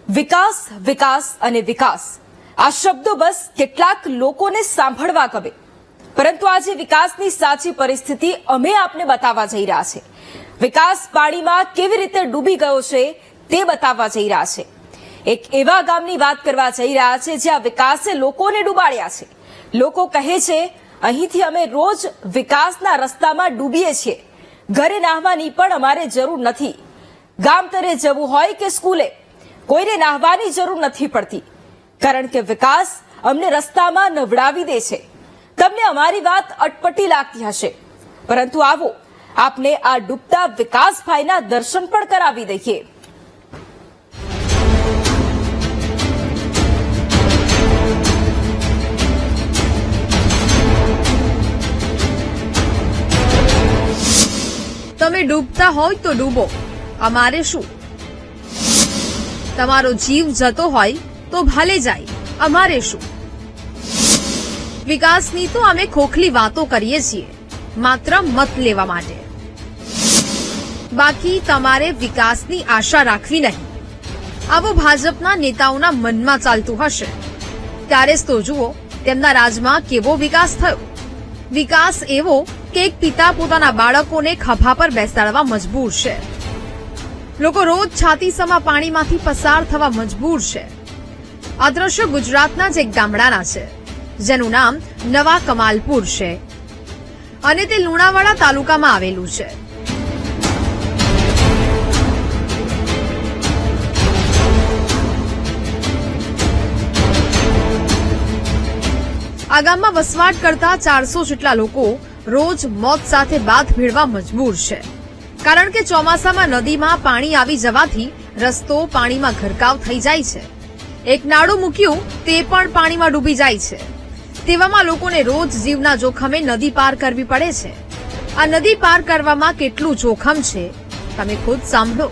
વિકાસ વિકાસ અને વિકાસ આ શબ્દો બસ કેટલાક લોકોને સાંભળવા ગમે, પરંતુ આજે વિકાસની સાચી પરિસ્થિતિ અમે આપને બતાવવા જઈ રહ્યા છે। વિકાસ પાણીમાં કેવી રીતે ડૂબી ગયો છે તે બતાવવા જઈ રહ્યા છે। એક એવા ગામની વાત કરવા જઈ રહ્યા છે જ્યાં વિકાસે લોકોને ડૂબાડ્યા છે। લોકો કહે છે અહીંથી અમે રોજ વિકાસના રસ્તામાં ડૂબીએ છીએ, ઘરે નાહવાની પણ અમારે જરૂર નથી। ગામ તરે જવું હોય કે સ્કૂલે કોઈને નાહવાની જરૂર નથી પડતી, કારણ કે વિકાસ અમને રસ્તામાં નવડાવી દે છે। તમને અમારી વાત અટપટી લાગતી હશે, પરંતુ આવો આપને આ ડૂબતા વિકાસભાઈના દર્શન પણ કરાવી દઈએ। તમે ડૂબતા હોય તો ડૂબો, અમારે શું? તમારો જીવ જતો હોય તો ભલે જાય, અમારે શું? વિકાસની તો અમે ખોખલી વાતો કરીએ છીએ, માત્ર મત લેવા માટે। બાકી તમારે વિકાસની આશા રાખવી નહીં, આવો ભાજપના નેતાઓના મનમાં ચાલતું હશે। ત્યારે જ તો જુઓ તેમના રાજમાં કેવો વિકાસ થયો। વિકાસ એવો કે એક પિતા પોતાના બાળકોને ખભા પર બેસાડવા મજબૂર છે। લોકો રોજ છાતીસમા પાણીમાંથી પસાર થવા મજબૂર છે। આ દ્રશ્ય ગુજરાતના જ એક ગામડાના છે, જેનું નામ નવા કમાલપુર છે અને તે લુણાવાડા તાલુકામાં આવેલું છે। આ ગામમાં વસવાટ કરતા 400 જેટલા લોકો રોજ મોત સાથે બાથ ભીડવા મજબૂર છે, કારણ કે ચોમાસામાં નદીમાં પાણી આવી જવાથી રસ્તો પાણીમાં ગરકાવ થઈ જાય છે। એક નાડું મૂક્યું તે પણ પાણીમાં ડૂબી જાય છે। તેવામાં લોકોને રોજ જીવના જોખમે નદી પાર કરવી પડે છે। આ નદી પાર કરવામાં કેટલું જોખમ છે તમે ખુદ સાંભળો।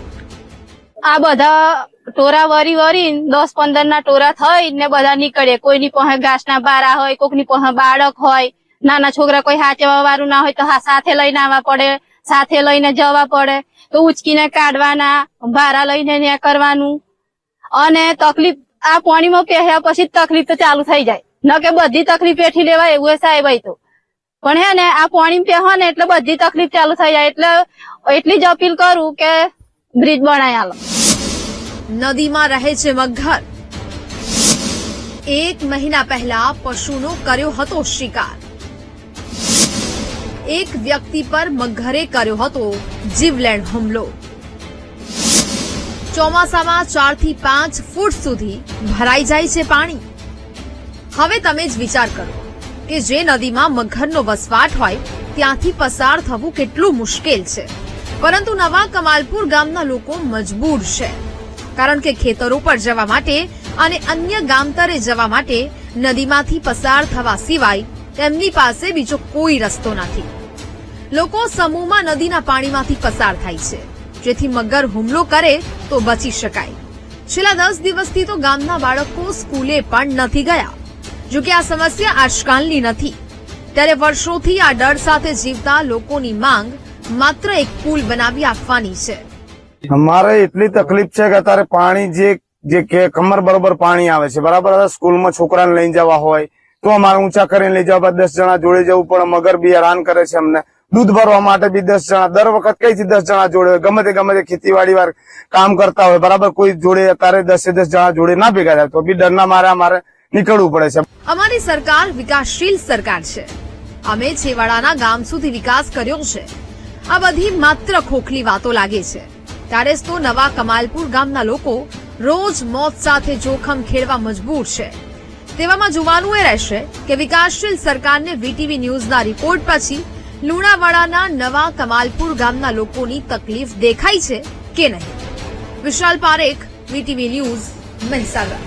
આ બધા ટોરા વરી 10-15 ના ટોરા થઈને બધા નીકળે। કોઈની પાસે ઘાસના બારા હોય, કોઈની પાસે બાળક હોય, નાના છોકરા કોઈ હાચવા વાળું ના હોય તો સાથે લઈને આવવા પડે, સાથે લઈને જવા પડે, તો ઉચકીને કાઢવાના, ભારા લઈને ન્યા કરવાનું। અને તકલીફ આ પાણીમાં પહેર્યા પછી તકલીફ તો ચાલુ થઈ જાય, ન કે બધી તકલીફ પેઠી લેવાય એવું સાહેબ તો પણ હે ને આ પાણી પહેવા ને એટલે બધી તકલીફ ચાલુ થઈ જાય। એટલે એટલી જ અપીલ કરું કે બ્રિજ બનાવી આલો। નદીમાં રહે છે મગર। 1 મહિના પહેલા પશુનો કર્યો હતો શિકાર। એક વ્યક્તિ પર મગરે કર્યો હતો જીવલેણ હુમલો। ચોમાસામાં 4 થી 5 ફૂટ સુધી ભરાઈ જાય છે પાણી। હવે તમે જ વિચાર કરો કે જે નદીમાં મગરનો વસવાટ હોય ત્યાંથી પસાર થવું કેટલું મુશ્કેલ છે, પરંતુ નવા કમાલપુર ગામના લોકો મજબૂર છે, કારણ કે ખેતરો પર જવા માટે અને અન્ય ગામતરે જવા માટે નદીમાંથી પસાર થવા સિવાય તેમની પાસે બીજો કોઈ રસ્તો નથી। લોકો સમૂહમાં નદીના પાણીમાંથી પસાર થાય છે, જેથી મગર હુમલો કરે તો બચી શકાય। છેલ્લા 10 દિવસથી તો ગામના બાળકો સ્કૂલે પણ નથી ગયા। જો કે આ સમસ્યા આજકાલની નથી, ત્યારે વર્ષોથી આ ડર સાથે જીવતા લોકોની માંગ માત્ર એક પુલ બનાવી આપવાની છે। અમારે એટલી તકલીફ છે કે અત્યારે પાણી જે કમર બરોબર પાણી આવે છે, બરાબર। સ્કૂલમાં છોકરાને લઈને જવા હોય તો અમારે ઊંચા કરીને લઈ જવા, 10 જણા જોડે જવું પડે। મગર બી હેરાન કરે છે અમને। દૂધ ભરવા માટે બી 10 જણા, દર વખત કઈથી 10 જણા જોડે હોય, ગમે તે ખેતીવાડી વાર કામ કરતા હોય, બરાબર। કોઈ જોડે અત્યારે 10 જણા જોડે ના ભેગા થાય તો બી ડરના મારે અમારે નીકળવું પડે છે। અમારી સરકાર વિકાસશીલ સરકાર છે। અમે છેવાડાના ગામ સુધી વિકાસ કર્યો છે। આ બધી માત્ર ખોખલી વાતો લાગે છે, ત્યારે જ તો નવા કમાલપુર ગામના લોકો રોજ મોત સાથે જોખમ ખેડવા મજબૂર છે। તેવામાં જોવાનું એ રહેશે કે વિકાસશીલ સરકારને વીટીવી ન્યૂઝના રિપોર્ટ પછી લુણાવાડાના નવા કમાલપુર ગામના લોકોની તકલીફ દેખાય છે કે નહીં। વિશાલ પારેખ, વીટીવી ન્યૂઝ, મહીસાગર।